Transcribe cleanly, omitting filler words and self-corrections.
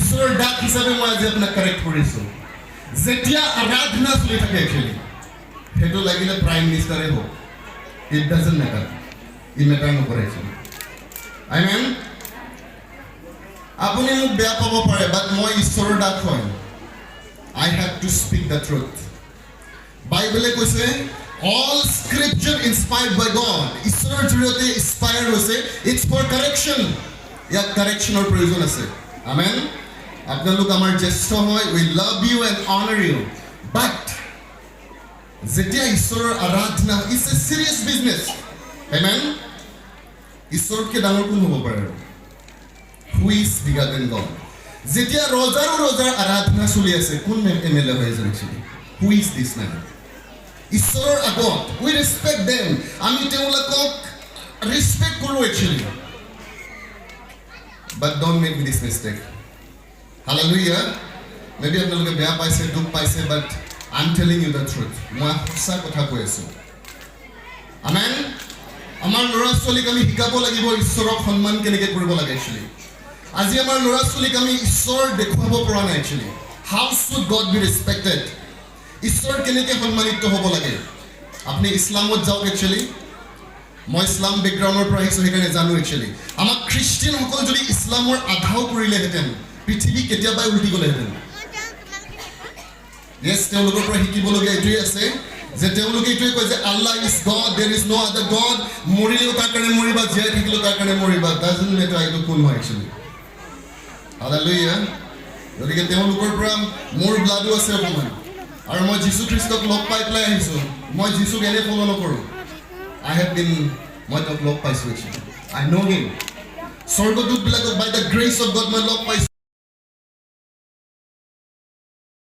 ঈশ্বৰৰ ডাক হিচাপে মই আজি আপোনাক কাৰেক্ট কৰিছোঁ যেতিয়া আৰাধনা চলি থাকে একচুৱেলি সেইটো লাগিলে প্ৰাইম মিনিষ্টাৰে হওক it doesn't matter E matter নকৰে একচুৱেলি আমেন আপুনি মোক বেয়া পাব পাৰে বাট মই ঈশ্বৰৰ ডাক হয় I have to speak the truth বাইবেলে কৈছে all scripture inspired by God ঈশ্বৰৰ জৰিয়তে inspired হৈছে it's for correction ইয়াত correctionৰ প্ৰয়োজন আছে আমেন আপোনালোক আমাৰ জ্যেষ্ঠ হয় we love you and honor you but যেতিয়া ঈশ্বৰৰ আৰাধনা is a serious business amen ঈশ্বৰতকৈ ডাঙৰ কোন হ'ব পাৰে who is bigger than God যেতিয়া ৰজাৰ আৰাধনা চলি আছে কোন এমএলএ হৈ আছে actually who is this man ঈশ্বৰৰ আগত we respect them আমি তেওঁলোকক respect কৰোঁ actually but don't make this mistake hallelujah maybe আপোনালোকে বেয়া পাইছে দুখ পাইছে but I'm telling you the truth মই সঁচা কথা কৈ আছোঁ amen আমাৰ ল'ৰা ছোৱালীক আমি শিকাব লাগিব ঈশ্বৰক সন্মান কেনেকৈ কৰিব লাগে actually আজি আমাৰ ল'ৰা ছোৱালীক আমি ঈশ্বৰ দেখুৱাব পৰা নাই actually how should God be respected ঈশ্বৰ কেনেকৈ সন্মানিত হ'ব লাগে আপুনি ইছলামত যাওক actually মই ইছলাম বেকগ্ৰাউণ্ডৰ পৰা আহিছোঁ সেইকাৰণে জানো actually আমাৰ খ্ৰীষ্টিয়ানসকল যদি ইছলামৰ আধাও কৰিলেহেঁতেন পৃথিৱী কেতিয়াবাই উল্টি গ'লেহেঁতেন yes তেওঁলোকৰ পৰা শিকিবলগীয়া এইটোৱে আছে যে তেওঁলোকে এইটোৱে কয় যে Allah is God there is no' other God মৰিলেও তাৰ কাৰণে মৰিবা জীয়াই থাকিলেও তাৰ কাৰণে মৰিবা ডাজন্ট মেটাৰ এইটো কোন হয় actually হালেলুয়া গতিকে তেওঁলোকৰ পৰা মোৰ ব্লাডো আছে অকণমান আৰু মই যীশু খ্ৰীষ্টক লগ পাই পেলাই আহিছোঁ মই যীশুক এনে ফ'ল' নকৰোঁ মই তেওঁক লগ পাইছোঁ actually I know him স্বৰ্গদূতবিলাকক by the grace of God মই লগ পাইছোঁ